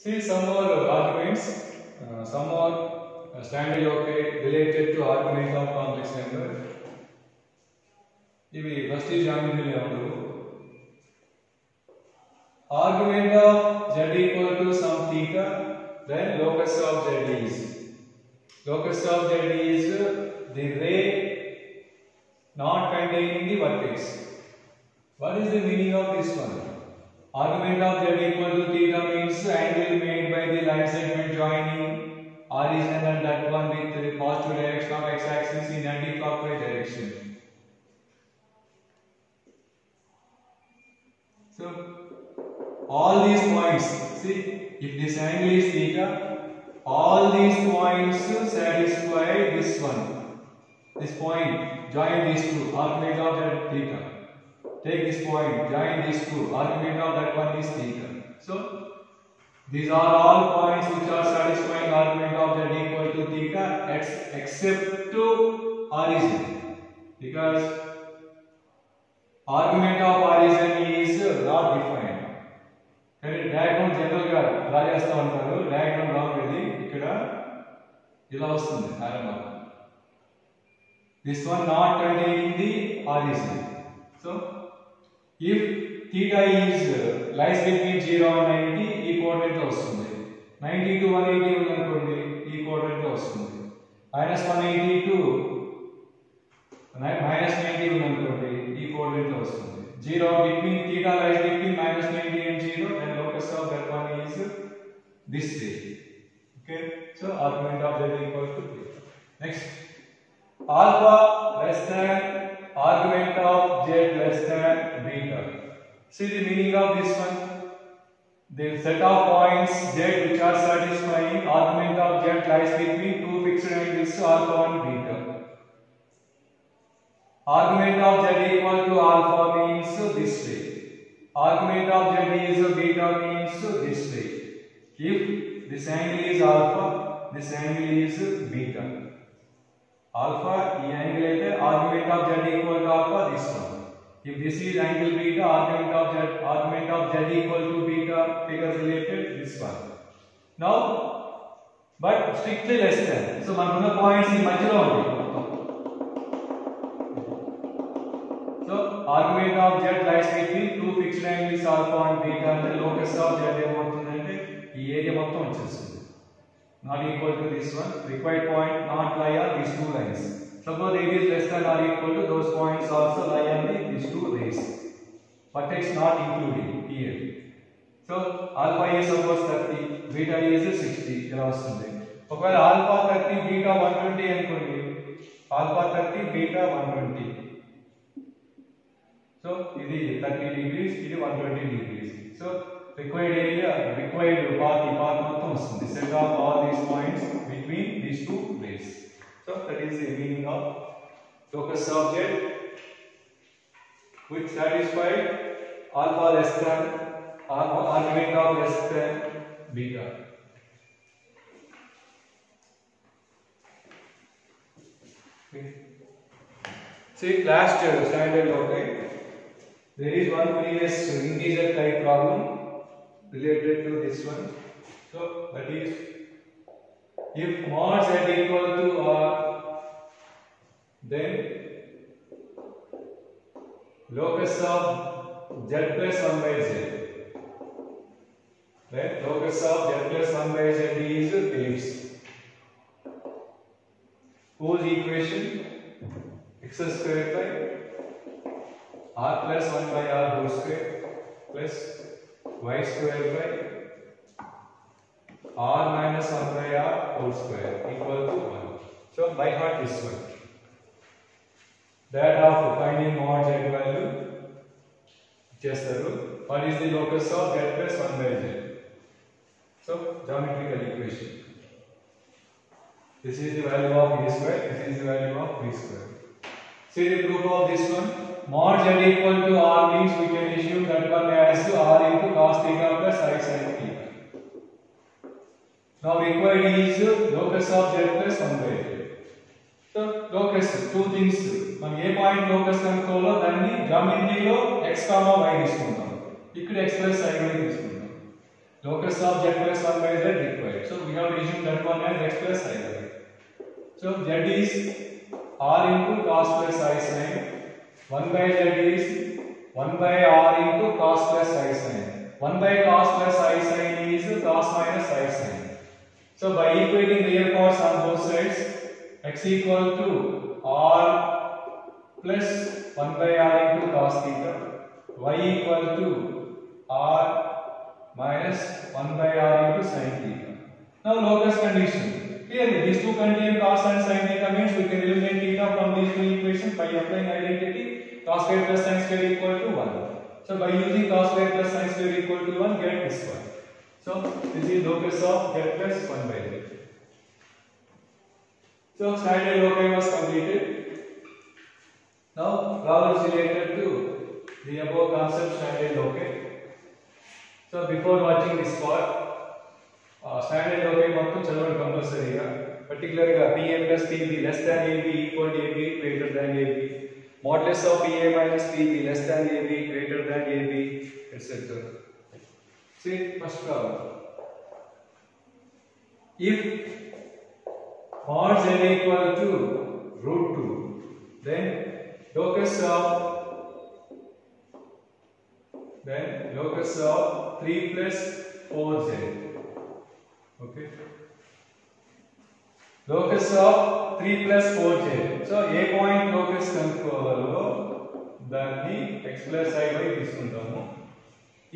See some more arguments, some more standard okay related to argument of complex number. Ivi first geometry argument of z equal to some theta, then locus of z is the ray not containing the vertex. What is the meaning of this one? Argument of z equal to theta means angle made by the line segment joining origin and that one with the positive direction of x-axis in anti-clockwise direction. So all these points, see, if this angle is theta, all these points satisfy this one. This point, join these two, argument of that theta. Take this point, join these two, argument of that one is theta. So these are all points which are satisfying argument of z equal to theta except to origin, because argument of origin is not defined. Diagram general గా draw చేస్తా ఉంటారు, diagram wrong ఇది, ఇక్కడ ఇలా వస్తుంది ఆరంభం. This one not containing the origin. So if theta is lies between 0 and 90, ఈ coordinate లో వస్తుంది. 90 to 180 ఉందనుకోండి, ఈ కోఆర్డినేట్ లో వస్తుంది. -180 to -90 ఉందనుకోండి, ఈ కోఆర్డినేట్ లో వస్తుంది. 0 between theta lies between -90 and 0, and locus of that one is this way. Okay, so argument of z equal to theta. Next, alpha less than argument of z less than beta. See the meaning of this one. The set of points z which are satisfying argument of z lies between two fixed angles alpha and beta. Argument of z equal to alpha means this way. Argument of z is beta means this way. If this angle is alpha, this angle is beta. Alpha, the angle is argument of z equal to alpha, this one. If this is angle beta, argument of z equal to beta, figures related, this one. Now, but strictly less than. So, manuna points in major only. So, argument of z lies between two fixed angles alpha and beta, and the locus of z ఏమవుతుందంటే ఈ area మొత్తం వచ్చేస్తుంది. Not equal to this one. Required point not lie on these two lines. Suppose it is less than or equal to, those points also lie on these two rays. Vertex not including here. So alpha is suppose 30, beta is 60. ఇలా వస్తుంది. ఒకవేళ alpha 30, beta 120 అనుకోండి. Alpha 30, beta 120. So ఇది 30 degrees, ఇది 120 degrees. So required area, required path మొత్తం వస్తుంది. Set of all these points between these two rays. So that is the meaning of locus of z which satisfy alpha less than argument of less than beta. See last standard okay. There is one previous integer type problem related to this one. So that is, if mod z equal to r, then locus of z plus 1 by z. Then locus of z plus 1 by z is ellipse. Whose equation? X square by r plus 1 by r whole square plus y square by r minus 1 by r whole square equal to 1. So by heart this one. That of finding mod z value, chestaru. What is the locus of z plus 1 by z? So geometrical equation. This is the value of a square. This is the value of b square. See the proof of this one. Mod z equal to r means we can assume that one as r into cos theta plus I sin theta. Now required is locus of z plus 1 by z. So locus, two things. మనం ఏ point locus కనుక్కోవాలో దాన్ని జామెట్రీలో x, y తీసుకుంటాం. ఇక్కడ x plus I తీసుకుంటాం. Locus of z plus 1 by z required. So we have to assume that one as x plus I y. So z is r into cos plus I sin. 1 by z is 1 by r into cos plus I sin. 1 by cos plus I sin is cos minus I sin. So by equating real parts on both sides, x equal to r plus 1 by r into cos theta, y equal to r minus 1 by r into sin theta. Now locus condition. Clearly these two contain cos and sin theta means we can eliminate theta from these two equations by applying identity. Cos square plus sin square equal to 1. So by using cos square plus sin square equal to 1, get this one. So this is locus of z plus 1 by z. So standard loci was completed. Now problems related to the above concept standard loci. So before watching this part, standard loci మొత్తం చదవడం కంపల్సరీగా, particularly PA plus PB less than AB equal to AB greater than AB, modulus of PA minus PB less than AB greater than AB, etc. See first problem. If mod z equal to root 2, then locus of 3 plus 4z. Okay. Locus of 3 plus 4z. So a point locus కనుక్కోవాలో దాన్ని x plus I y తీసుకుంటాము.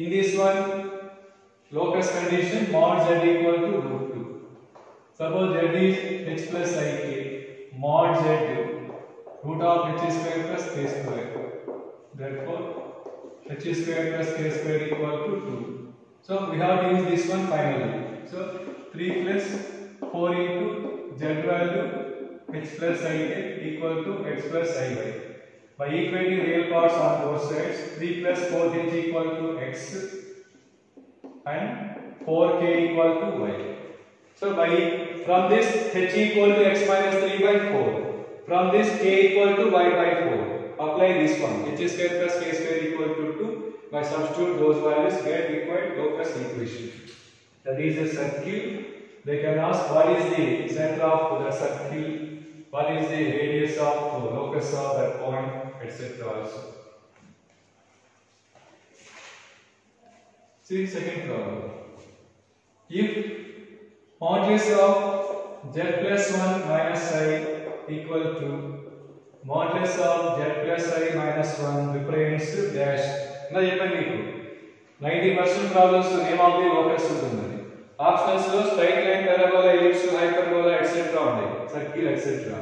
In this one, locus condition mod z equal to root 2. Suppose z is h plus ik, mod z root of h square plus k square. Therefore, h square plus k square equal to 2. So we have to use this one finally. So 3 plus 4 into z value h plus ik equal to x plus iy. By equating real parts on both sides, 3 plus 4h equal to x and 4k equal to y. So from this h equal to x minus 3 by 4. From this k equal to y by 4. Apply this one. H square plus k square equal to 2. By substitute those values, get required locus equation. That is a circle. They can ask what is the center of the circle, what is the radius of the locus of that point, etc. also. See second problem. If modulus of z plus 1 minus I equal to modulus of z plus I minus 1 represents dash. Now చెప్పండి మీకు 90% problems name of the locus ఉంటుంది. Options లో straight line, parabola, ellipse, hyperbola etcetera ఉంటాయి, circle etcetera.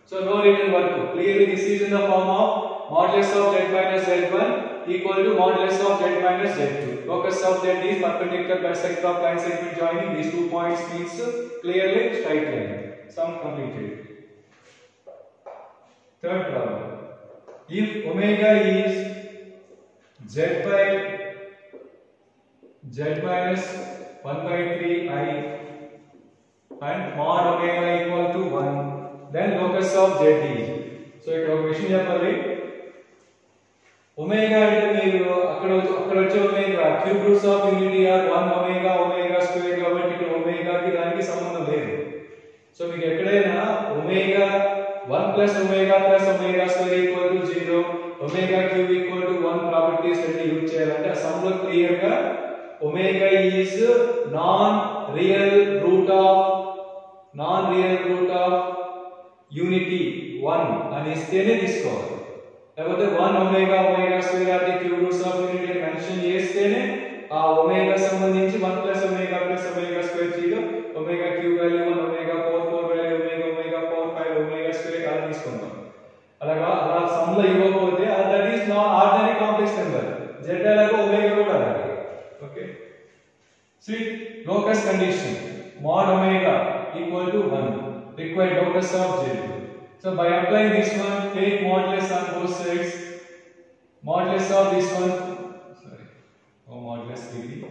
So no written work. Clearly this is in the form of modulus of z minus z1 equal to modulus of z minus z2. Locus of z is perpendicular bisect of line segment joining these 2 points means clearly straight line. Sum completed. Third problem. If omega is z by z minus 1 by 3 I and mod omega equal to 1, then locus of z is. So ఇక్కడ ఒక విషయం చెప్పాలి. Omega అంటే మీరు అక్కడ వచ్చే omega cube roots of unity or 1 omega square, కాబట్టి ఇక్కడ ఒమేగాకి దానికి సంబంధం లేదు. సో మీకు ఎక్కడైనా omega 1 plus omega square equal to 0, omega cube equal to 1 properties అన్ని యూజ్ చేయాలంటే ఆ సమ్ లో క్లియర్ గా omega is non real root of unity 1 అని ఇస్తేనే తీసుకోవాలి. లేకపోతే 1 omega square or the cube roots of unity అని మెన్షన్ చేస్తేనే ఆ ఒమేగా సంబంధించి 1 plus omega square 0, omega cube value 1, omega 4 value omega 4 5 omega square అలా తీసుకుంటాం. అలా సమ్ లో ఇవ్వకపోతే that is not ordinary complex number. z అలాగే ఒమేగా కూడా అలాగే. Okay. See locus condition mod omega equal to 1, required locus of z. So by applying this one, take modulus on both sides. Modulus of this one, modulus degree.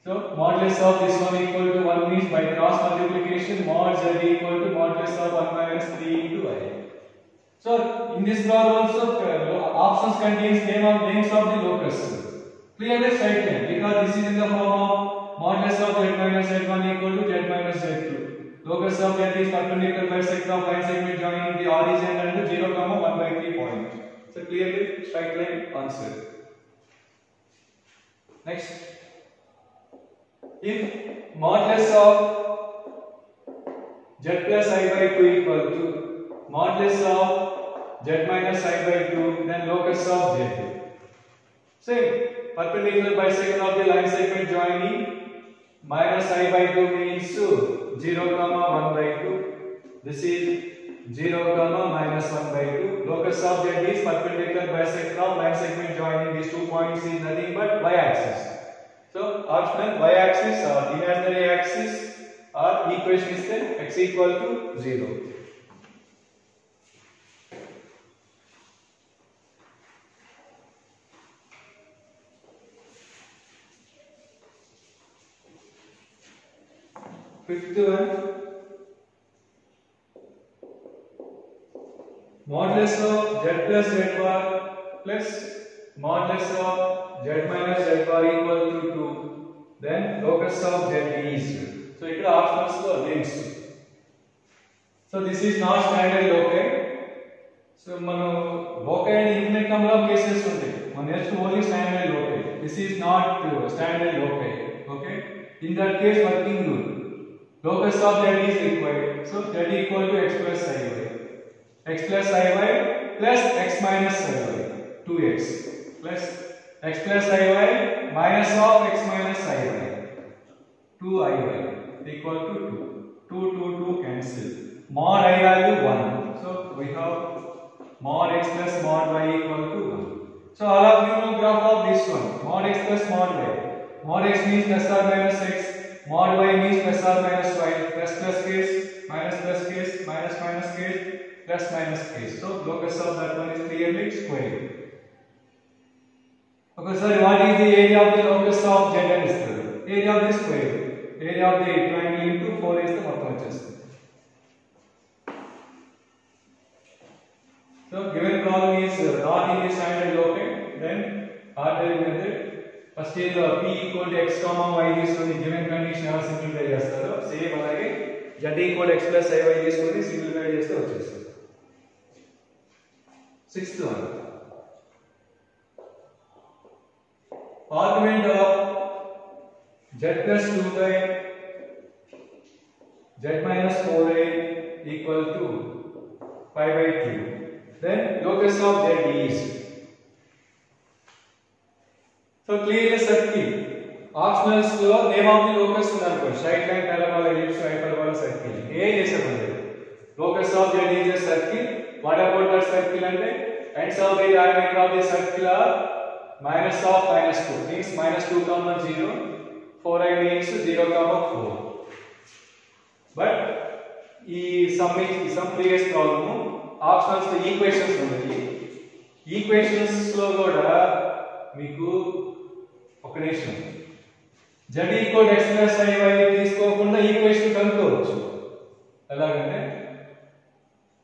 So modulus of this one equal to 1 means by cross multiplication mod z equal to modulus of 1 minus 3 into I. So in this problem also options contains names of the locus. Clearly straight line because this is in the form of modulus of z minus z1 equal to z minus z2. Locus of z is perpendicular bisector of line segment joining the origin and the 0, 1/3 point. So clearly straight line answer. Next, if modulus of z plus I by 2 equal to modulus of z minus I by 2, then locus of z. Same, perpendicular bisector of the line segment joining minus I by 2 means 0, 1/2. This is 0, minus 1/2. Locus of z is perpendicular bisector of line segment joining these 2 points is nothing but y-axis. So optional y-axis or imaginary axis or equation is then x equal to 0. Fifth one, modulus of z plus z bar plus modulus of z minus z bar equal to 2. Then locus of z is. So here options for links. So this is not standard loci. So mano loci and infinite number of cases unde. Man next only standard loci. This is not standard loci. Okay. In that case, working rule. Locus of z is required. So z equal to x plus iy. X plus iy plus x minus iy. 2x plus x plus iy minus of x minus iy. 2iy equal to 2. 2 cancel. Mod I value 1. So we have mod x plus mod y equal to 1. So all of you know graph of this one. Mod x plus mod y. Mod x means plus or minus x. Mod y means plus or minus y. Plus case, minus case, minus case, plus minus case. So locus of that one is clearly square. Okay, sir, what is the area of the locus of z and is the area of the square? Area of the triangle into 4 is the మొత్తం వచ్చేస్తుంది. So given problem is not in the standard loci, then ordinary method. First is p equal to x comma y తీసుకొని given condition ఎలా simplify చేస్తారో same అలాగే z equal to x plus iy తీసుకొని simplify చేస్తే వచ్చేస్తుంది. Sixth one, argument of z plus 2 by z minus 4a equal to pi by 2. Then locus of z is. So clearly circle. Optionals lo name of the locus undanuko. Straight line, parabola, ellipse, hyperbola, circle. A chesapandi. Locus of z is a circle. What about that circle ante? Ends of the diameter of the circle are minus of minus 2. Means minus 2, 0. 4i means 0, 4. But some previous problem options లో equations ఉన్నాయి. Equations లో కూడా మీకు ఒక నిమిషం z equal x plus iy తీసుకోకుండా equation కనుక్కోవచ్చు. ఎలాగంటే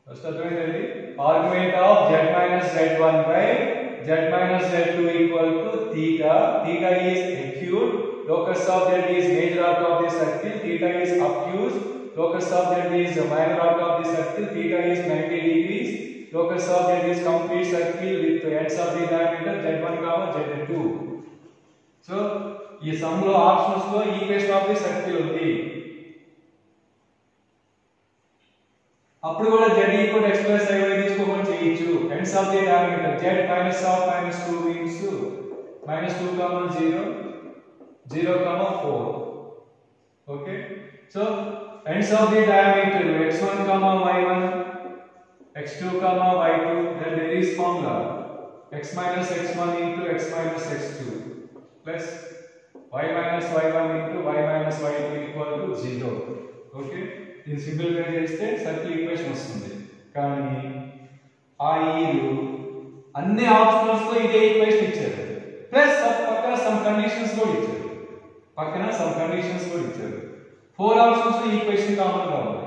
ఫస్ట్ అర్థమైందండి. Argument of z minus z1 by z minus z2 equal to theta. Theta is acute. Locus of z is major arc of the circle. Theta is obtuse. Locus of z is minor arc of the circle. Theta is 90 degrees. Locus of z is complete circle with ends of the diameter z1, z2. So, ఈ some లో options లో equation of the circle ఉంది. అప్పుడు కూడా z equal x plus iy తీసుకోమని చేయొచ్చు. ends of the diameter z minus of minus 2 means minus 2, 0, 0, 4. Okay. So, ends of the diameter x1, y1, x2, y2, then there is formula x minus x1 into x minus x2 plus y minus y1 into y minus y2 equal to 0. Okay. In simplify చేస్తే circle equation వస్తుంది. కానీ ఆ అన్ని options లో ఇదే equation ఇచ్చారు. Plus పక్కన some conditions కూడా ఇచ్చారు. 4 ఆప్షన్స్ లో ఈక్వేషన్ కామన్ గా ఉంది.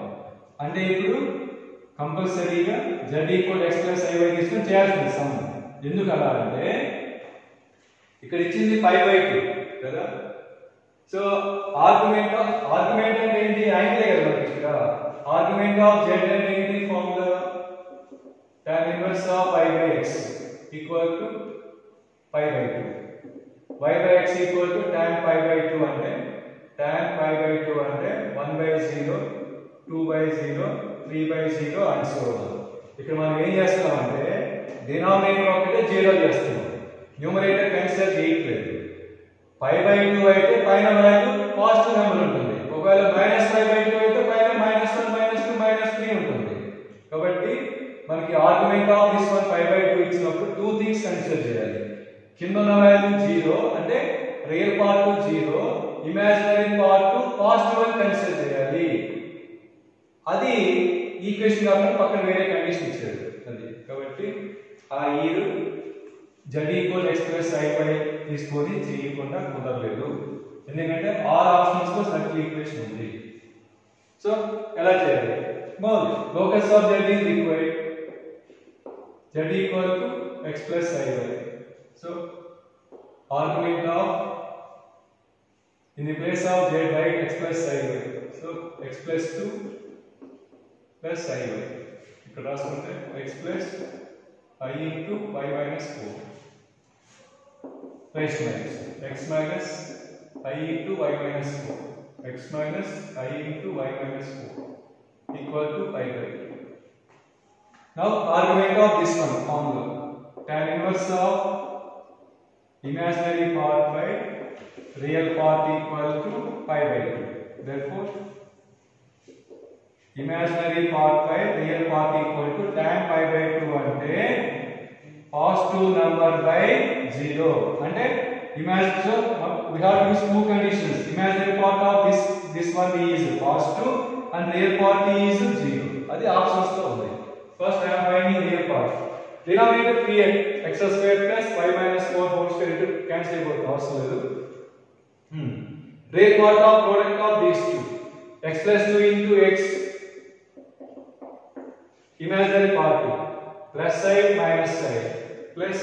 అంటే ఇప్పుడు కంపల్సరీగా z equal x plus iy తీసుకొని చేయాల్సింది సమ్. ఎందుకు అలా అంటే ఇక్కడ ఇచ్చింది pi by 2 కదా. సో ఆర్గ్యుమెంట్ అంటే ఏంటి? యాంగిల్ కదా మనకి ఇక్కడ. ఆర్గ్యుమెంట్ ఆఫ్ z అంటే ఏంటి? Formula tan inverse of pi by x equal to pi by 2. y by x equal to tan pi by 2 అంటే tan pi by 2 అంటే 1 by 0, 2 by 0, 3 by 0 and so on. ఇక్కడ మనం ఏం చేస్తున్నాం అంటే denominator ఒకటే 0 చేస్తున్నాం. న్యూమరేటర్ కన్సిడర్ చేయట్లేదు. pi by 2 అయితే పైన వాల్యూ పాజిటివ్ నెంబర్ ఉంటుంది. ఒకవేళ -pi by 2 అయితే పైన -1, -2, -3 ఉంటుంది. కాబట్టి మనకి argument of this one pi by 2 ఇచ్చినప్పుడు టూ థింగ్స్ కన్సిడర్ చేయాలి. కింద ఉన్న వాల్యూ 0 అంటే real part 0, imaginary part positive అని కన్సిడర్ చేయాలి. అది ఈక్వేషన్ కాకుండా పక్కన వేరే కండిషన్ ఇచ్చాడు అది. కాబట్టి ఆ ఈరు z equal x plus i పై తీసుకొని చేయకుండా కుదరలేదు. ఎందుకంటే ఆర్ ఆప్షన్స్ లో సర్కిల్ ఈక్వేషన్ ఉంది. సో ఎలా చేయాలి? బాగుంది. Locus of z is required z equal to x plus i y. So argument of in the place of z write x plus i y. So x plus 2 plus i y. ఇక్కడ రాసుకుంటే x plus I into y minus 4 raised minus x minus I into y minus 4 x minus I into y minus 4 equal to pi by 2. Now argument of this one formula tan inverse of imaginary part by real part equal to pi by 2. Therefore imaginary part by real part equal to tan pi by 2 ante positive number by 0 ante imagine. So we have to use two conditions. Imaginary part of this one is positive and real part is 0. adi options lo undi. First I am finding real part. Denominator 3x square plus y minus 4 whole square into cancel ayibothundi avasam ledu. Real part of product of these two, x plus 2 into x, imaginary part plus side minus side plus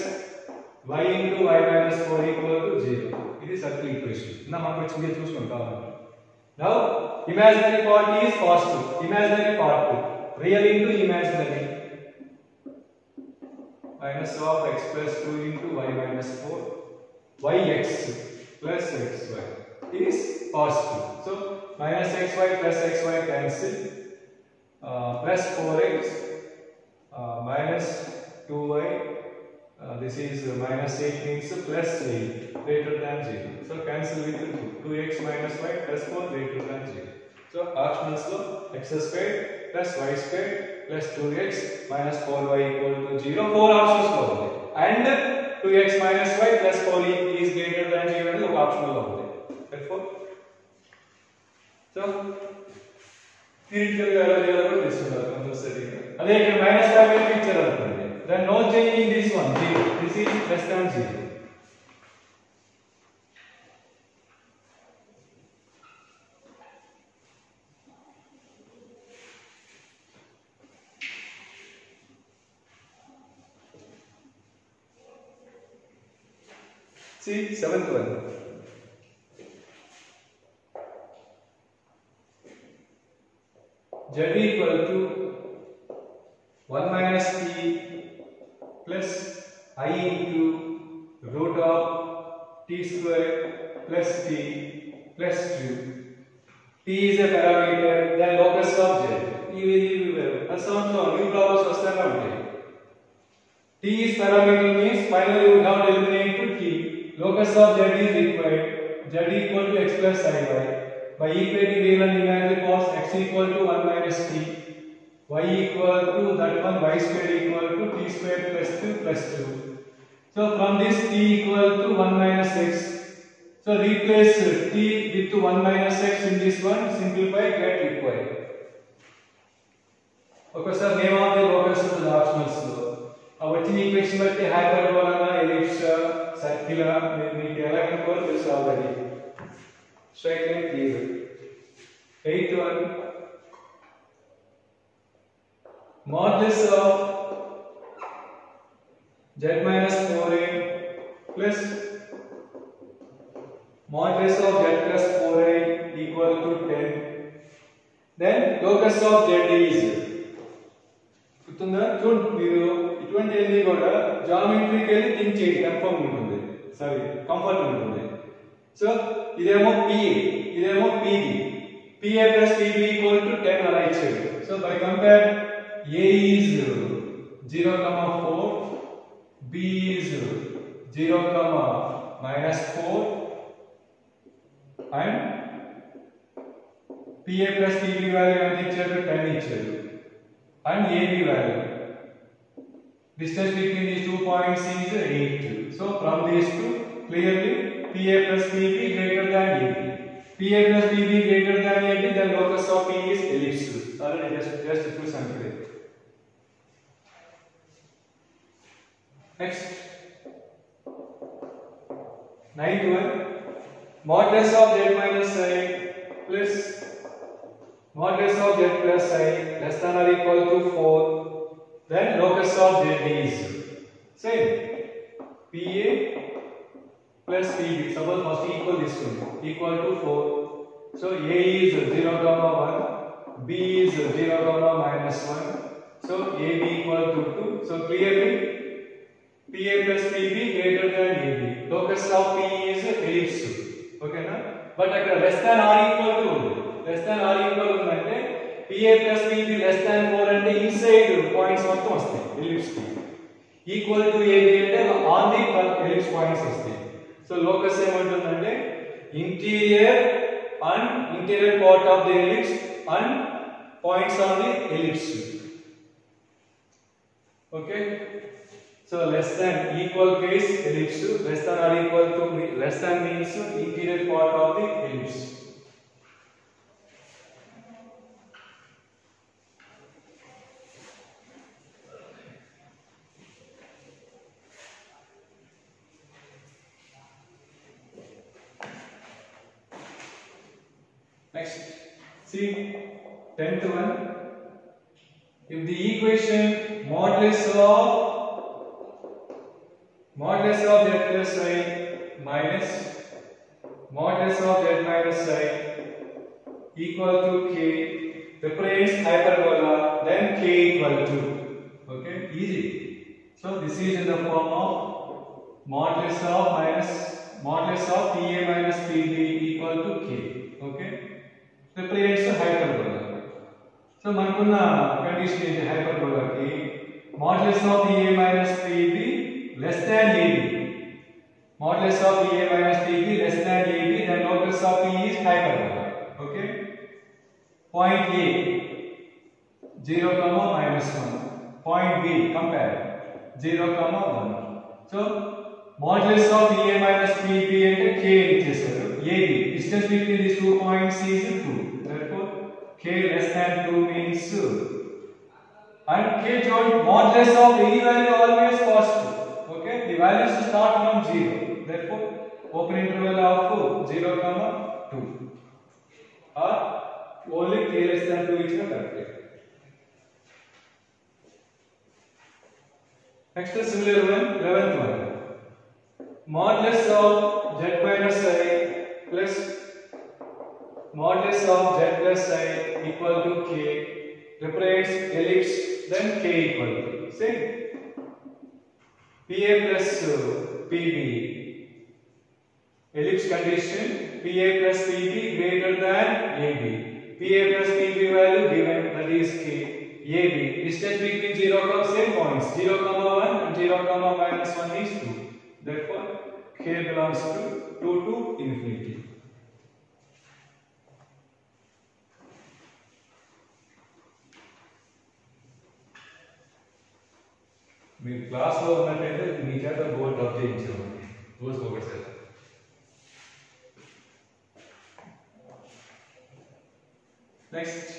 y into y minus 4 equal to 0. It is circle equation. Now మనం వచ్చి చూసుకుంటాం. Now imaginary part is positive, imaginary part real into imaginary minus of x plus 2 into y minus 4 yx plus xy is positive. So minus xy plus xy cancel, plus 4x minus 2y, this is minus 8 means plus 8 greater than 0. So cancel with 2, 2x minus y plus 4 greater than 0. So options lo x squared plus y squared plus 2x minus 4y equal to 0. 4 options lo undi and 2x minus y plus 4 is greater than 0 అనేది ఒక option లో ఉంది. Therefore so theoretical గా ఎలా చేయాలో కూడా తెలుసుకున్నారు కంపల్సరీగా. అదే ఇక్కడ -5 అని ఇచ్చారు అనుకోండి, then no change in this one 0, this is less than 0. See seventh one. Z equal to 1 minus t plus I into root of t square plus t plus 2. T is a parameter, then locus of Z. New problems vastane untayi. T is parameter means finally we have to eliminate to t. Locus of Z is required. Z equal to x plus I y. By equating real and imaginary parts, x equal to 1 minus t, y equal to that one y square equal to t square plus 2 plus 2. So from this t equal to 1 minus x. So replace t with 1 minus x in this one, simplify, get required. Okay sir, name of the locus of the optionals. వచ్చిన equation బట్టి hyperbola, ellipse, circle మీకు ఎలా కనుక్కోవాలో తెలుసు already. Straight line clear. 8th one modulus of z minus 4a plus modulus of z plus 4i equal to 10. Then locus of z is గుర్తుందా? చూడండి మీరు ఇటువంటి అన్ని కూడా జామెట్రికల్లీ థింక్ చేయండి, కన్ఫర్మ్ ఉంటుంది, సారీ కంఫర్ట్ ఉంటుంది. సో ఇదేమో PA, ఇదేమో PB, PA plus PB equal to 10 అలా ఇచ్చాడు. So by compare A is 0,4, B is 0,-4 and PA plus PB value ఎంత ఇచ్చారు? 10 ఇచ్చారు. And AB value, distance between these 2 points is 8. So from these two, clearly PA plus PB greater than AB. PA plus PB greater than AB, then locus of P is ellipse. Already just to something. Next, 9th one, modulus of z minus I plus modulus of z plus I less than or equal to 4, then locus of z is same PA plus PB. Suppose first equal this one equal to 4. So A is 0,1, B is 0,-1. So AB equal to 2. So clearly PA plus PB greater than AB. Locus of P is ellipse. Okay na? But agar less than or equal to less than or equal ఉందంటే PA plus PB less than 4 అంటే inside points మొత్తం వస్తాయి ellipse కి. Equal to AB అంటే on the ellipse points వస్తాయి. So locus ఏమంటుందంటే interior part of the ellipse and points on the ellipse. Okay, so less than equal case ellipse, less than or equal to less than means interior part of the ellipse. Next, see 10th one. If the equation modulus of z plus I minus modulus of z minus I equal to k represents hyperbola, then k equal to, okay, easy. So this is in the form of modulus of PA minus PB equal to k, okay, represents hyperbola. So మనకున్న condition ఏంటి హైపర్బోలాకి? modulus of PA minus PB less than AB. Modulus of PA minus PB less than AB, then locus of P is hyperbola. Okay. Point A 0,-1. Point B compare 0,1. So modulus of PA minus PB అంటే k ఇచ్చేసారు. AB distance between these 2 points is 2. Therefore k less than 2 means and k joint modulus of any value always positive. Okay, the values start from 0. Therefore open interval of 0,2 or only k less than 2 is correct. Next is similar one, 11th one. Modulus of z minus I plus modulus of z plus I equal to k represents ellipse, then k equal to same PA plus PB ellipse condition, PA plus PB greater than AB. PA plus PB value given, that is k. AB distance between 0, same points 0,1 and 0,-1 is 2. Therefore k belongs to 2 to infinity. Me class లో ఉన్నట్టయితే మీ చేత board drop చేయించామండి రోజుకి ఒకసారి. Next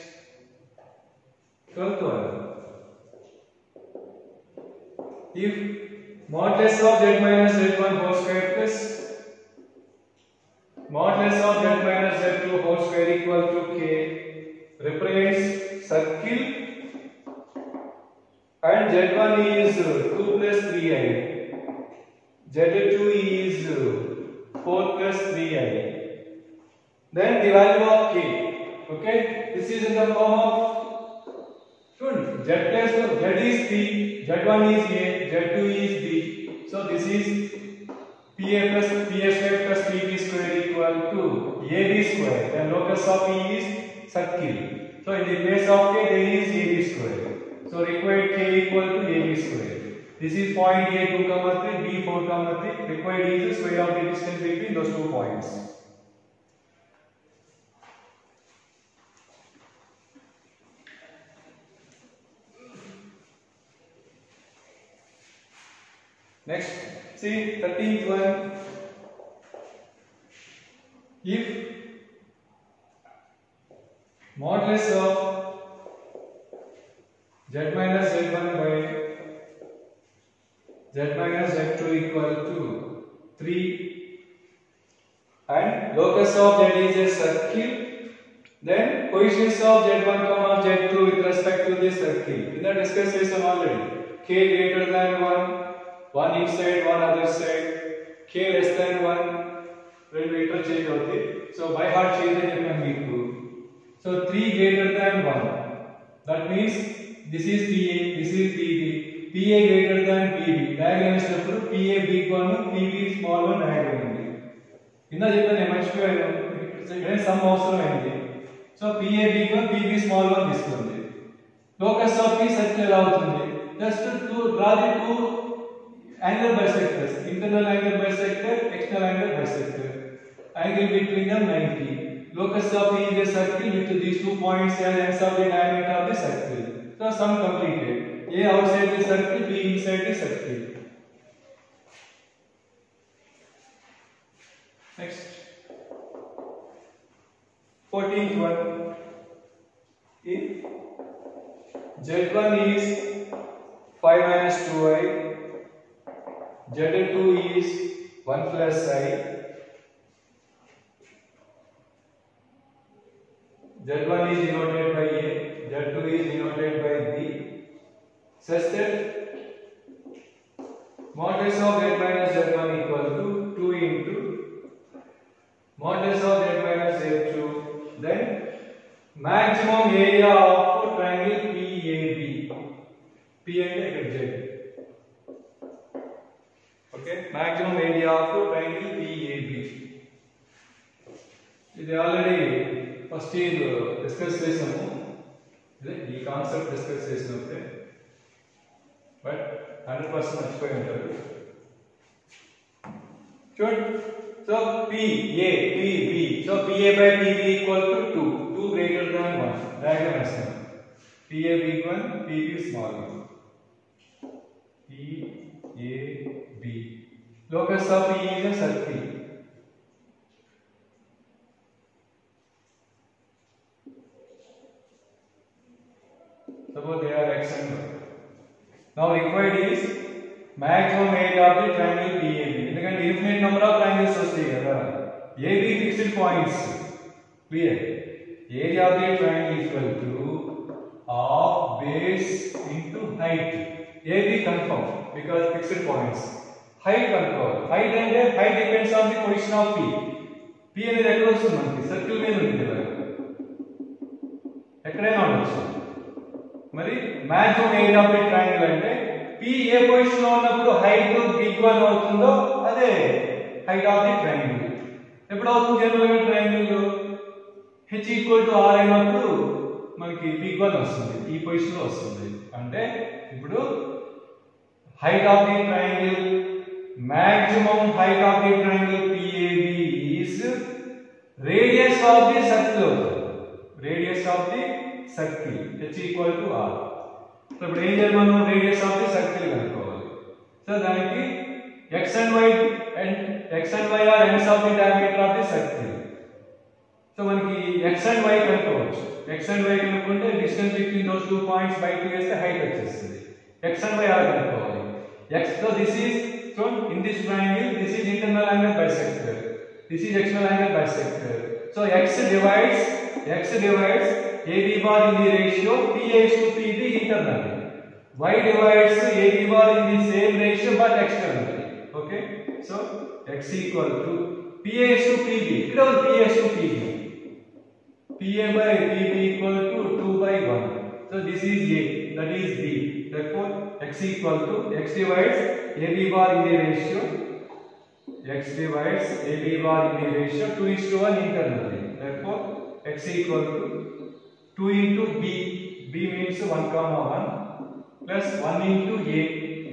12th one. If modulus of z minus z1 whole square plus modulus of z minus z2 whole square equal to k represents circle and z1 is 2 plus 3i, z2 is 4 plus 3i. Then the value of k. Okay, this is in the form of z plus z is p, z1 is a, z2 is b. So this is pa plus pa square plus pb square equal to ab square. Then locus of p is circle. So in the place of k there is ab square. So required k equal to ab square. This is point a 2, 3, b 4, 3. Required is the square of the distance between those 2 points. Next, see 13th one. If modulus of z minus z1 by z minus z2 equal to 3 and locus of z is a circle, then coefficients of z1 comma z2 with respect to this circle. In the discussion already, k greater than 1 inside, 1 other side, k less than 1, రెండు interchange అవుతాయి. So by heart change అని చెప్పాను మీకు. So 3 greater than 1, that means this is PA, this is PB. PA greater than PB. Diagram ఇచ్చినప్పుడు PA big one, PB small one diagram ఉంది. ఇందా చెప్పాను నేను మర్చిపోయాను. ఇక్కడ సమ్ అవసరం అయింది. So PA big one, PB small one తీసుకోండి. లోకస్ ఆఫ్ P సర్కిల్ ఎలా అవుతుంది? Just to draw the two angle bisectors, internal angle bisector, external angle bisector. Angle between them 90. Locus of P is a circle with these 2 points as ends of the diameter of the circle. So sum completed. A outside the circle, B inside the circle. Next, 14th one. If Z1 is 5 minus 2i, Z2 is 1 plus I, Z1 is denoted by A, Z2 is denoted by B, such that modulus of Z minus Z1 equal to 2 into modulus of Z minus Z2, then maximum area of triangle PAB, P and Z. Okay, maximum area of triangle PAB. ఇది already first year discuss చేసాము. ఈ concept discuss చేసినప్పుడే, but 100% మర్చిపోయి ఉంటారు. చూడండి, so PA, PB, so PA by PB equal to 2, 2 greater than 1. Diagram వేస్తాం. PA big one, PB small one. PAB. Locus of P is a circle. Suppose they are x and y. Now required is maximum area of the triangle PAB. ఎందుకంటే infinite number of triangles వస్తాయి కదా. AB fixed points. Clear? Area of the triangle equal to half base into height. AB confirm because fixed points. Height control. Height అంటే height depends on the position of P. P అనేది ఎక్కడ వస్తుంది మనకి? Circle మీద ఉంది కదా. ఎక్కడైనా ఉండొచ్చు. మరి maximum area of the triangle అంటే P ఏ పొజిషన్ లో ఉన్నప్పుడు హైట్ బిగ్ వన్ అవుతుందో అదే హైట్ ఆఫ్ ది ట్రయాంగిల్. ఎప్పుడు అవుతుంది జనరల్ గా triangle h equal to r అయినప్పుడు మనకి బిగ్ వన్ వస్తుంది. ఈ పొజిషన్ లో వస్తుంది. అంటే ఇప్పుడు height of the triangle, maximum height of the triangle PAB is radius of the circle. Radius of the circle h equal to r. So ఇప్పుడు ఏం చేయాలి, మనం radius of the circle కనుక్కోవాలి. సో దానికి x and y are ends of the diameter of the circle. So మనకి x and y కనుక్కోవచ్చు. x and y కనుక్కుంటే distance between those 2 points by 2 చేస్తే height వచ్చేస్తుంది. x and y are కనుక్కోవాలి. X, so this is, so in this triangle this is internal angle bisector, this is external angle bisector. So x divides AB bar in the ratio PA to PB internally, y divides AB bar in the same ratio but externally. Okay, so x equal to PA is to PB. ఇక్కడ PA is to PB. PA by PB equal to 2 by 1. So this is A, that is B. Therefore X equal to X divides AB bar in the ratio. X divides AB bar in the ratio 2:1 internally. Therefore X equal to 2 into B. B means 1 comma 1 plus 1 into A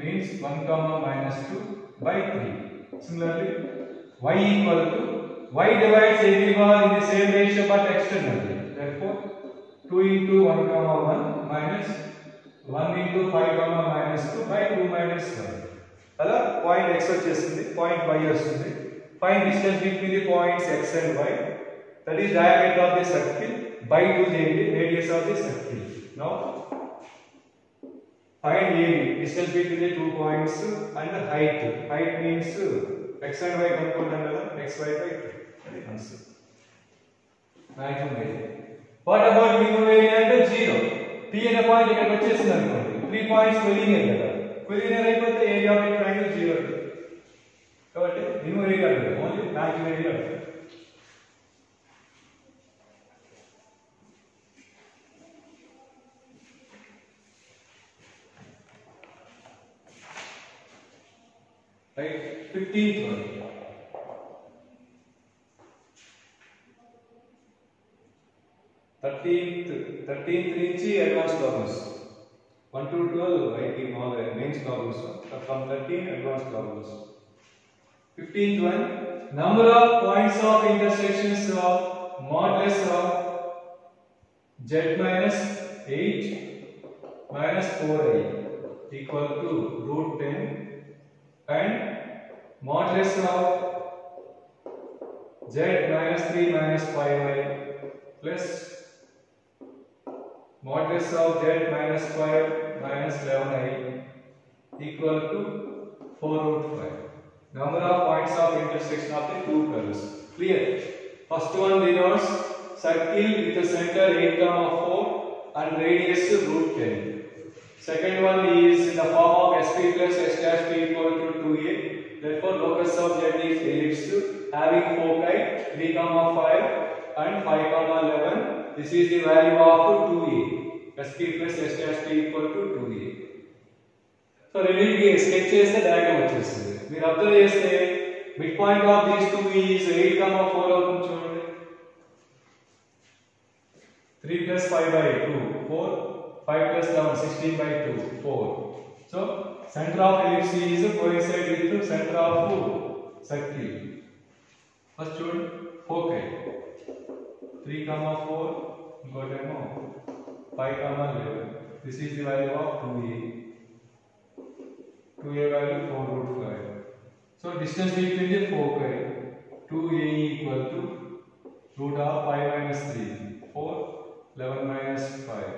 means 1 comma minus 2 by 3. Similarly, Y equal to Y divides AB bar in the same ratio but externally. Therefore, 2 into 1 comma 1 minus 1 into 5 comma minus 2 by 2 minus 1. అలా point x వచ్చేస్తుంది, point y వస్తుంది. Find distance between the points x and y. That is diameter of the circle by 2 చేయండి, radius of the circle. Now find AB, distance between the 2 points and height. Height means x and y కనుక్కుంటాం కదా, xy by 2. అది answer. maximum area. What about minimum area అంటే 0. P అనే point ఇక్కడికి వచ్చేసింది అనుకోండి. 3 points collinear కదా. Collinear అయిపోతే area of the triangle 0 అవుతుంది. కాబట్టి minimum area అంటే ఓన్లీ maximum area అంటే. Right, 15th one. 13th నుంచి advanced problems. 1 to 12 writing all the mains problems. From 13 advanced problems. 15th one, number of points of intersections of modulus of z minus 8 minus 4i equal to root 10 and modulus of z minus 3 minus 5i plus modulus of z minus 5 minus 11i equal to 4 root 5. Number of points of intersection of the two curves. Clear? First one denotes circle with a center 8,4 and radius root 10. Second one is in the form of sp plus s dash p equal to 2a. Therefore, locus of z is ellipse having foci 3,5 and 5,11. This is the value of 2a. sp plus s dash p equal to 2a. So, really sketch చేస్తే diagram వచ్చేస్తుంది. మీరు observe చేస్తే mid point of these two is 8,4 అవుతుంది చూడండి. 3 plus 5 by 2 4, 5 plus 11 16 by 2 4. So center of ellipse is coincide with center of circle. First చూడండి foci 3,4 ఇంకోటేమో 5,11. This is the value of 2a. 2a value 4 root 5. So distance between the foci 2a equal to root of 5 minus 3 4 11 minus 5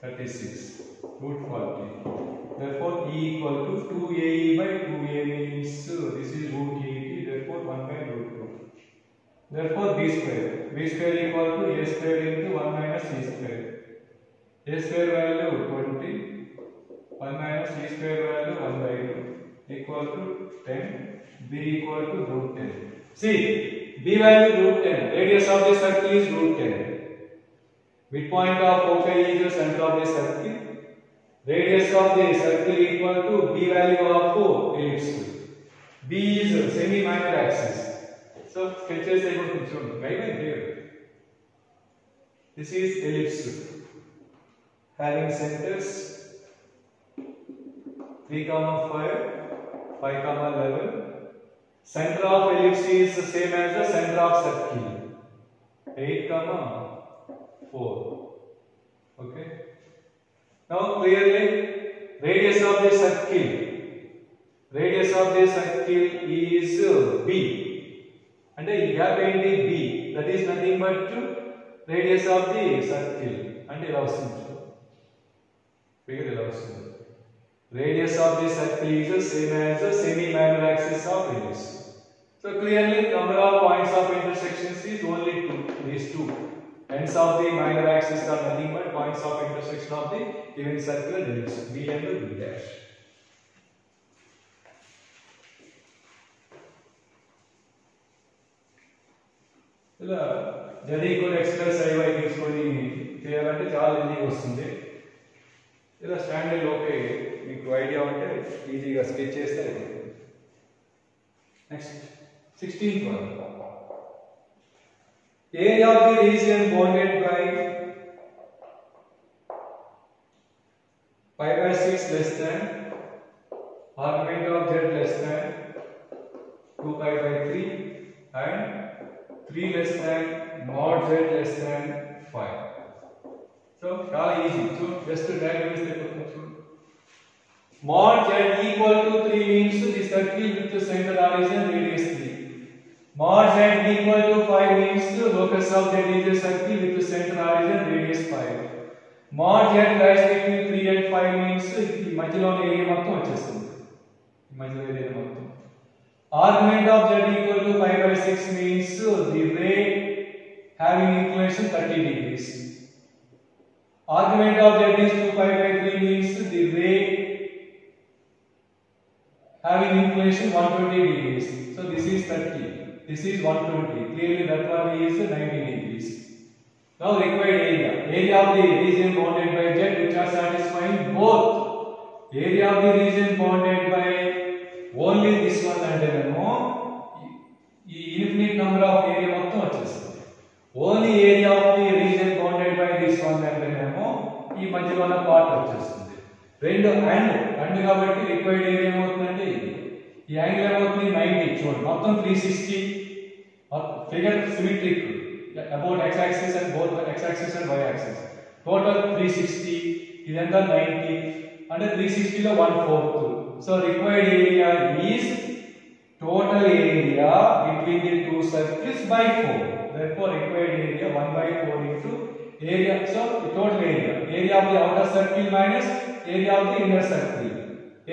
36 root 40. Therefore e equal to 2ae by 2a means this is root 80. Therefore 1 by root 2. Therefore b square equal to a square into 1 minus e square. A square value 20, 1 minus e square value 1 by 2 equal to 10. B equal to root 10. See, b value root 10. Radius of the circle is root 10. Midpoint of foci is the center of the circle. Radius of the circle equal to b value of ellipse. B is semi-minor axis. So sketches I will show right here. This is ellipse having centers 3,5, 5,11. Center of ellipse is the same as the center of circle 8,4. Okay. Now clearly radius of the circle is b. And the gap enti b, that is nothing but radius of the circle. And ila vastundi figure ila vastundi. Radius of the circle is the same as the semi-minor axis of ellipse. So clearly number of points of intersections is only 2. These two ends of the minor axis are nothing but points of intersection of the given circular ellipse b and b dash. ఇలా z equal x plus iy తీసుకొని చేయాలంటే చాలా ఈజీగా వస్తుంది. ఇలా standard okay మీకు idea ఉంటే ఈజీగా స్కెచ్ చేస్తే అయిపోతుంది. Next 16th one. Area of the region bounded by pi by 6 less than argument of z less than 2 pi by 3 and 3 less than mod z less than 5. So చాలా easy. So just to diagram this type. Mod z equal to 3 means the circle with the center origin radius 3. Mod z equal to 5 means the locus of z is a circle with the center origin radius 5. Mod z lies between 3 and 5 means ఈ మధ్యలో area మొత్తం వచ్చేస్తుంది. ఈ మధ్యలో area మొత్తం. Argument of z equal to pi by 6 means the ray having inclination 30 degrees. Argument of z is 2 pi by 3 means the ray having inclination 120 degrees. So this is 30. This is 120. Clearly that one is 90 degrees. Now required area. Area of the region bounded by z which are satisfying both. Area of the region bounded by only this one and infinite number of area మొత్తం వచ్చేస్తుంది. Only area of the region bounded by this one and ఈ మధ్యలో ఉన్న part వచ్చేస్తుంది. రెండు and కాబట్టి required area ఏమవుతుందంటే ఈ యాంగిల్ ఏమవుతుంది 90. చూడండి మొత్తం 360. Figure symmetric about x axis and both x axis and y axis. Total 360. ఇదంతా 90 అంటే 360 లో 1/4. So required area is total area between the two circles by 4. Therefore required area 1/4 into area. So the total area of the outer circle minus area of the inner circle.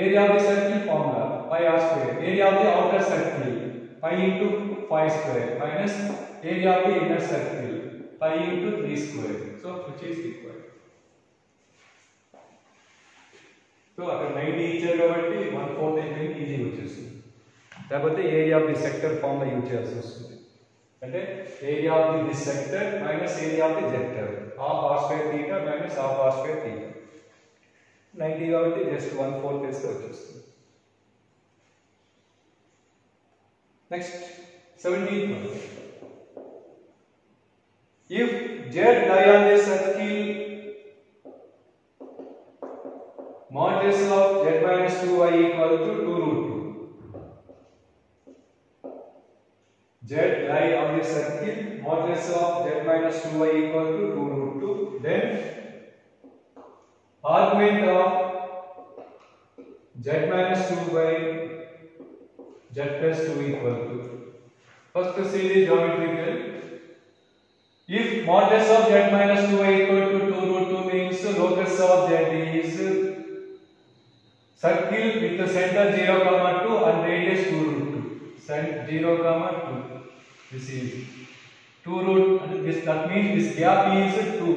Area of the circle formula pi r square. Area of the outer circle pi into 5 square minus area of the inner circle pi into 3 square. So which is required. So అక్కడ 90 ఇచ్చారు కాబట్టి 1/4 అయిపోయింది, easy వచ్చేస్తుంది. లేకపోతే area of the sector formula use చేయాల్సి వస్తుంది. అంటే area of the this sector minus area of the vector half r square theta minus half r square theta. 90 కాబట్టి జస్ట్ 1/4 చేస్తే వచ్చేస్తుంది. Next 17th one. If z lie on the circle modulus of z minus 2y equal to 2 root 2. Z lie on the circle modulus of z minus 2y equal to 2 root 2. Then argument of z minus 2 by z plus 2 equal to. First to see the geometrical. If modulus of z minus 2y equal to 2 root 2 means locus of z is circle with the center 0, 2 and radius 2 root 2. Center 0, 2. This is 2 root and this, that means this gap is 2.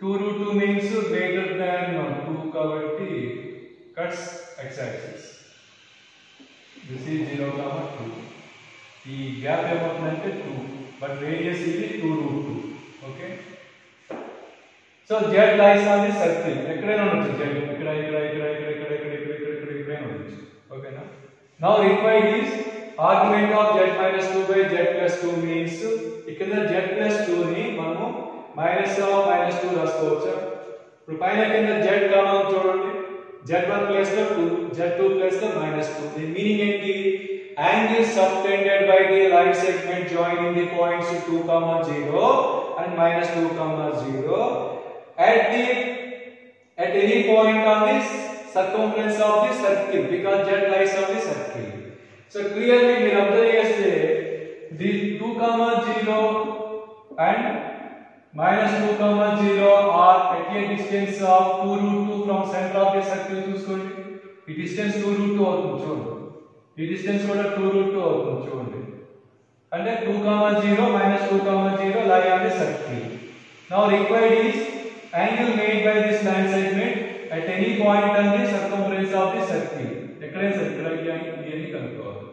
2 root 2 means greater than 2 కాబట్టి cuts x axis. This is 0, 2. ఈ gap ఏమవుతుందంటే 2 but radius is 2 root 2. Okay. So z lies on the circle. ఎక్కడైనా ఉండొచ్చు z. ఇక్కడ ఉండొచ్చు. ఓకేనా. Now required is argument of z minus 2 by z plus 2 means ఇక్కడ z plus 2 ని మనము minus of minus 2 రాసుకోవచ్చు. ఇప్పుడు పైన కింద z కామన్ చూడండి. z1 ప్లస్ లో 2, z2 ప్లస్ లో minus 2. దీని మీనింగ్ ఏంటి? Angles subtended by the line segment joining the points 2, 0 and minus 2, 0 at any point on this circumference of the circle because z lies on the circle. So clearly we observe the 2, 0 and minus 2, 0 are at a distance of 2 root 2 from center of the circle. చూసుకోండి ఈ distance 2 root 2 అవుతుంది చూడండి. ఈ distance కూడా 2 root 2 అవుతుంది చూడండి. అంటే 2, 0 minus 2, 0 lie on the circle. Now required is angle made by this line segment at any point on the circumference of the circle. ఎక్కడైనా సర్కిల్ ఇవన్నీ కనుక్కోవాలి.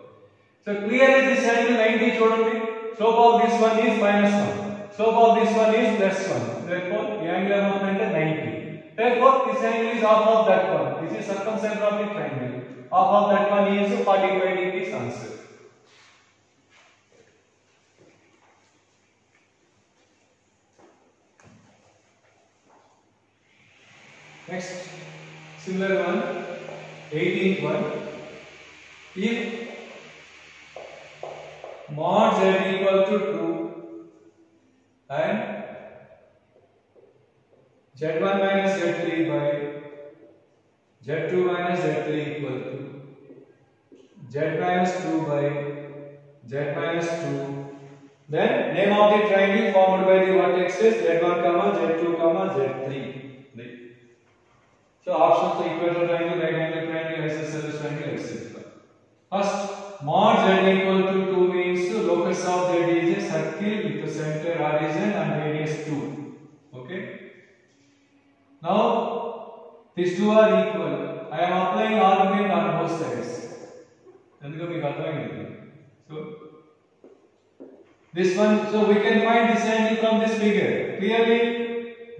So clearly this angle 90 చూడండి. So slope of this one is -1. Slope of this one is +1. Therefore, the angle amount is 90. Therefore, this angle is half of that one. This is circumference of the triangle. Half of that one is 45 degrees answer. Next, similar one, 18th one. If mod z equal to 2 and z1 minus z3 by z2 minus z3 equal to z minus 2 by z minus 2, then name of the triangle formed by the vertices z1 comma z2 comma z3. So options are equator triangle, right angle triangle, isosceles triangle, etc. First, mod z equal to 2 means locus of z is a circle with the center origin and radius 2. Okay. Now these two are equal. I am applying argument on both sides. So this one, so we can find this angle from this figure. Clearly,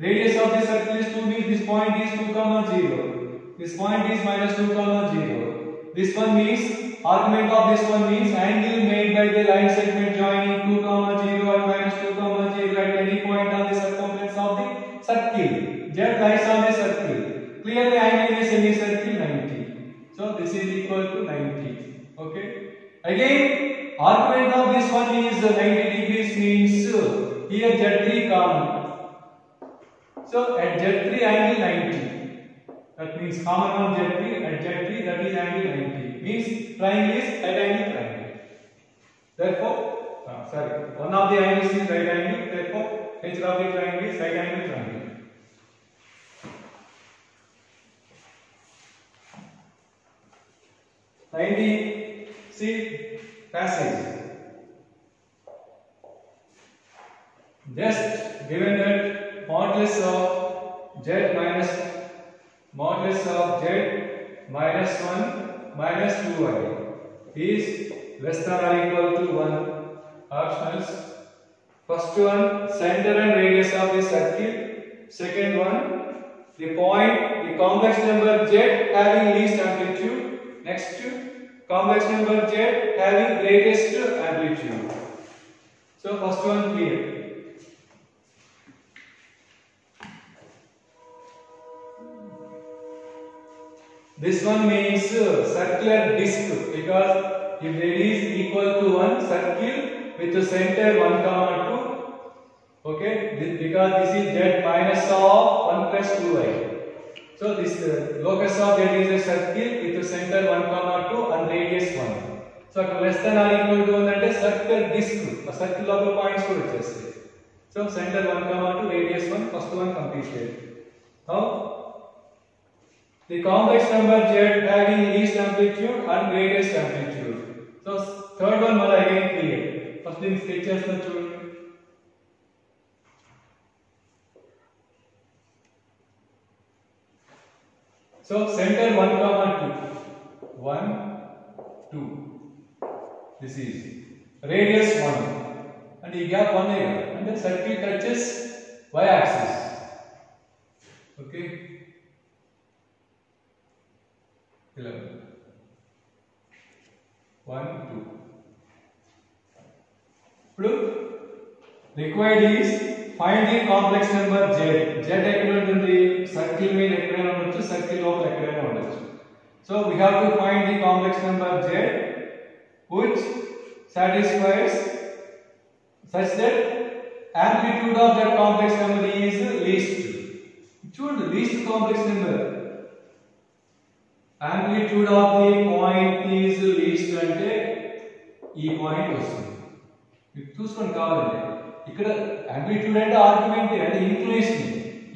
radius of the circle is 2 means this point is 2 comma 0. This point is minus 2 comma 0. This one means, argument of this one means angle made by the line segment joining 2 comma 0 and minus 2 comma 0 at any point on the circumference of the circle. Z lies on the circle. Clearly, angle is semicircle 90. So this is equal to 90. Okay. Again, argument of this one is 90 degrees means here Z3 common. So at Z3 angle 90. That means common on Z3 at Z3 that is angle 90. Means triangle is right angle triangle. Therefore, one of the angles is right angle. Therefore, nature of the triangle is right angle triangle. 90. See passage. Just given that modulus of z minus 1 minus 2i is less than or equal to 1. Optionals. First one, center and radius of the circle. Second one, the point, the complex number z having least amplitude. Next, complex number z having greatest amplitude. So first one clear. This one means circular disc, because if there is equal to one circle with the center 1 comma 2, okay, because this is z minus of 1 plus 2i. So this locus of z is a circle with the center 1 comma 2 and radius 1. So less than or equal to 1 అంటే circular disc, a circle of the points కూడా వచ్చేస్తాయి. So center 1 comma 2, radius 1, first one completed. Now the complex number z having least amplitude and greatest amplitude. So third one mala again clear. First thing sketch chestanu chudandi. So center 1 comma 2. 1 2. This is radius 1 and the gap 1 here and the circle touches y axis. Okay. 11 1 2. Now required is find the complex number z. Z ekkada untundi, circle మీద ఎక్కడైనా ఉండొచ్చు, circle లోపల ఎక్కడైనా ఉండొచ్చు. So we have to find the complex number z which satisfies such that amplitude of that complex number is least. Choose least complex number. Amplitude of the point is least అంటే ఈ point వస్తుంది. మీకు చూసుకొని కావాలంటే ఇక్కడ amplitude అంటే argument అంటే inclination,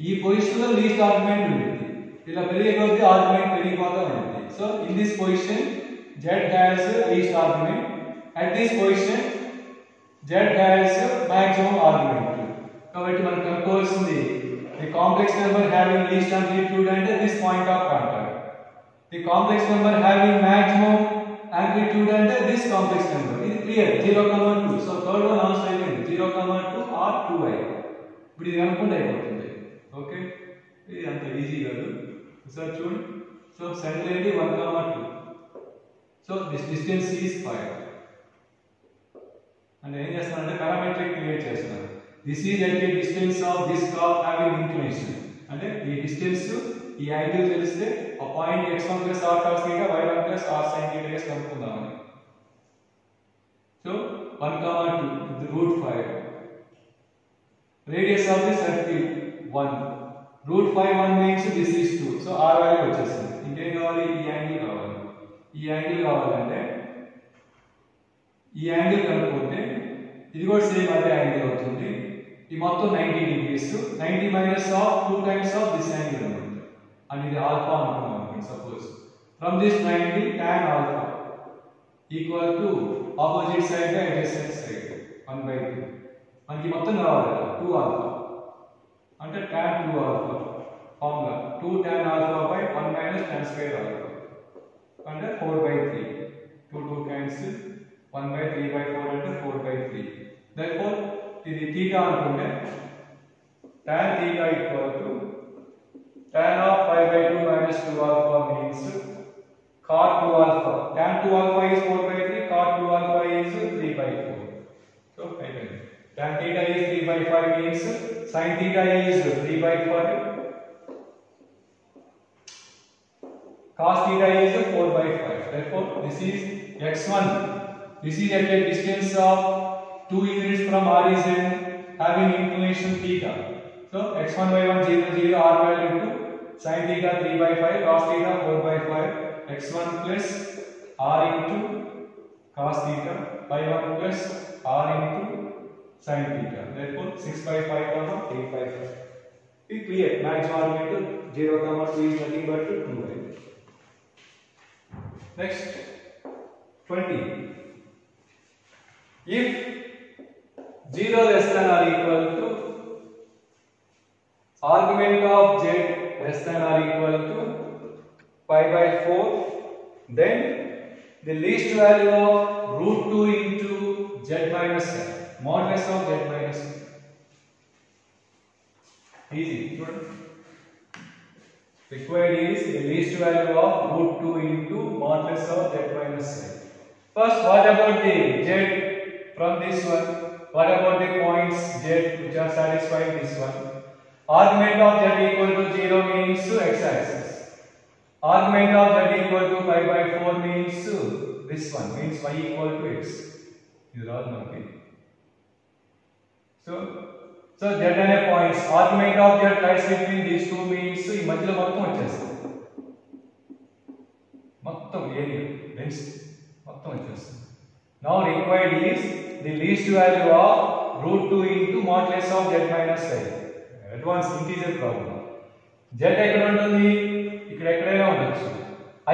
ఈ పొజిషన్ లో లీస్ట్ ఆర్గ్యుమెంట్ ఉంటుంది. ఇలా పెరిగే కొద్దీ ఆర్గ్యుమెంట్ పెరిగిపోతూ ఉంటుంది. So in this position z has least argument. At this position z has maximum argument. కాబట్టి మనం కనుక్కోవాల్సింది the complex number having least amplitude అంటే this point of contact. The complex number having maximum amplitude and this complex number. It is clear 0, 2. So third one also again 0, 2 or 2i. But ఇది అనుకుంటే అయిపోతుంది. Okay, ఇది అంత easy కాదు. Sir చూడండి, so centre ఏంటి 1, 2. So this distance is 5. అంటే ఏం చేస్తున్నానంటే పారామెట్రిక్ క్రియేట్ చేస్తున్నాను. This is at the distance of this curve having inclination. అంటే ఈ డిస్టెన్స్, ఈ యాంగిల్ తెలిస్తే ఆ point x1 plus r cos θ, y1 plus r sin θ గా కనుక్కుందామని. So 1, 2 with root 5. Radius of the circle 1. Root 5 1 means this is 2. So r value వచ్చేసింది. ఇంకేం కావాలి? ఈ యాంగిల్ కావాలి. ఈ యాంగిల్ కావాలంటే ఈ యాంగిల్ కనుక్కుంటే ఇది కూడా సేమ్ అదే యాంగిల్ అవుతుంది. ఈ మొత్తం 90 degrees. 90 minus of 2 times of this angle అన్నమాట. And ఇది ఆల్ఫా అనుకున్నాం అనుకోండి. Suppose from this 90 tan alpha equal to opposite side by adjacent side 1/2. మనకి మొత్తం కావాలి 2 alpha అంటే tan 2 alpha formula 2 tan alpha by 1 minus tan square alpha అంటే 4/3. 2 cancel, 1/3/4 అంటే 4/3. therefore ఇది theta అనుకుంటే tan theta equal to tan of 5/2 minus 2 alpha means cot 2 alpha. Tan 2 alpha is 4/3, cot 2 alpha is 3/4. So tan theta is 3/5 means sin theta is 3/5, cos theta is 4/5. Therefore this is x1. This is at a distance of 2 units from origin having inclination theta. So x1 y1 0 0 r value 2, sin theta 3/5, cos theta 4/5, x1 plus r into cos theta, y1 plus r into sin theta. Therefore 6/5, 8/5. Be clear. Maximum argument 0, 2 is nothing but 2y. Next 20. If 0 less than or equal to argument of z less than or equal to pi/4, then the least value of root 2 into z minus n, modulus of z minus n. Easy. Required is the least value of root 2 into modulus of z minus n. First, what about the z from this one? What about the points z which are satisfying this one? Argument of z equal to 0 means x-axis. Argument of z equal to pi/4 means this one, means y equal to x. This is all okay. So z అనే points. Argument of z lies between these two means ఈ మధ్యలో మొత్తం వచ్చేస్తుంది. మొత్తం area density మొత్తం వచ్చేస్తుంది. Now required is the least value of root 2 into modulus of z minus n. Advanced integer problem. z ఎక్కడ ఉంటుంది? ఇక్కడ ఎక్కడైనా ఉండొచ్చు.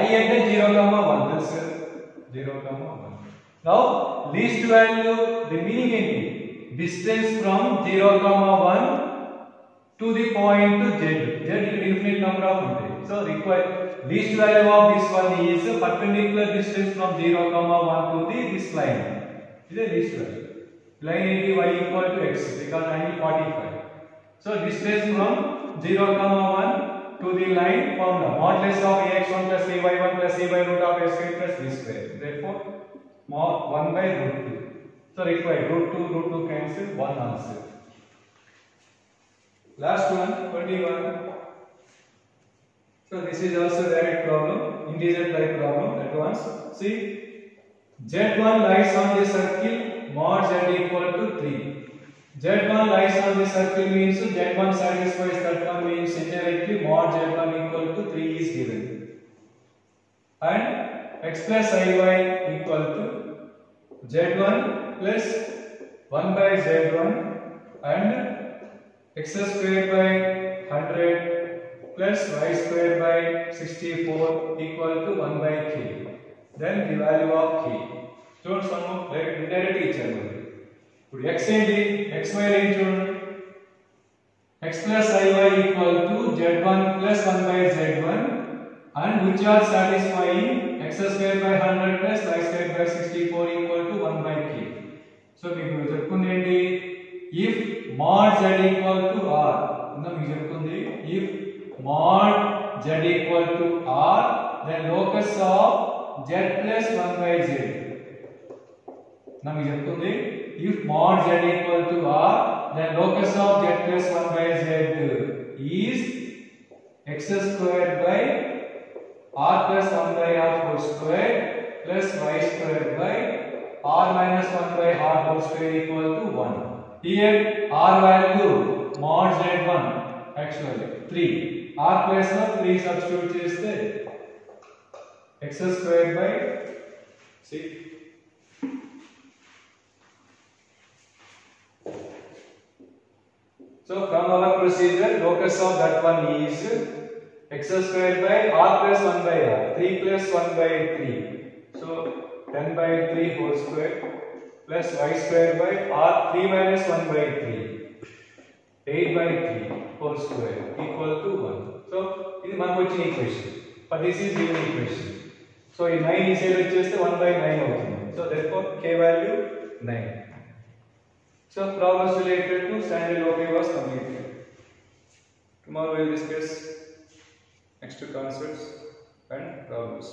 I అంటే 0,1 తెలుసు. 0,1. Now least value, the meaning ఏంటి? Distance from 0,1 to the point to z. Z infinite number of ఉంటాయి. So required least value of this one is perpendicular distance from 0,1 to this line. This is least value. Line is y equal to x because angle 45. So distance from 0,1 to the line formula modulus of ax1 plus ay1 plus a by root of s square plus b square. Therefore mod 1/√2. So required root 2 cancel, 1 answer. Last one 21. So this is also direct problem, integer type problem. Advanced. See, z1 lies on the circle mod z equal to 3. z1 lies on the circle means z1 satisfies that one means indirectly mod z1 equal to 3 is given. And x plus iy equal to z1 plus 1/z1 and x square by 100 plus y square by 64 equal to 1/k. Then the value of k. Students, one more indirectly ఇచ్చారు. ఇప్పుడు x ఏంటి? x y range చూడండి. x plus iy equal to z1 plus 1/z1 and which are satisfying x x square by 100 plus y square by 64 equal to 1 by k. So మీకు చెప్పుకుంది ఏంటి, if mod z equal to r, మీకు చెప్పుకుంది if mod z equal to r, then locus of z plus 1 by z. మీకు చెప్పుకుంది if mod z equal to r, then locus of z plus 1 by z is x square by r plus 1 by r whole square plus y square by r minus 1 by r whole square equal to 1. Here r value mod z1 actually 3. R place లో 3 substitute చేస్తే x square by 6. So from our procedure, locus of that one is x square by r plus 1 by r, 3 plus 1 by 3. So 10 by 3 whole square plus y square by r 3 minus 1 by 3, 8 by 3 whole square equal to 1. So this is one question equation, but this is given equation. So in 9 is here just 1 by 9 outundi. So therefore k value 9. So problems related to Stanley-Loke was completed. Tomorrow we will discuss next concepts and problems.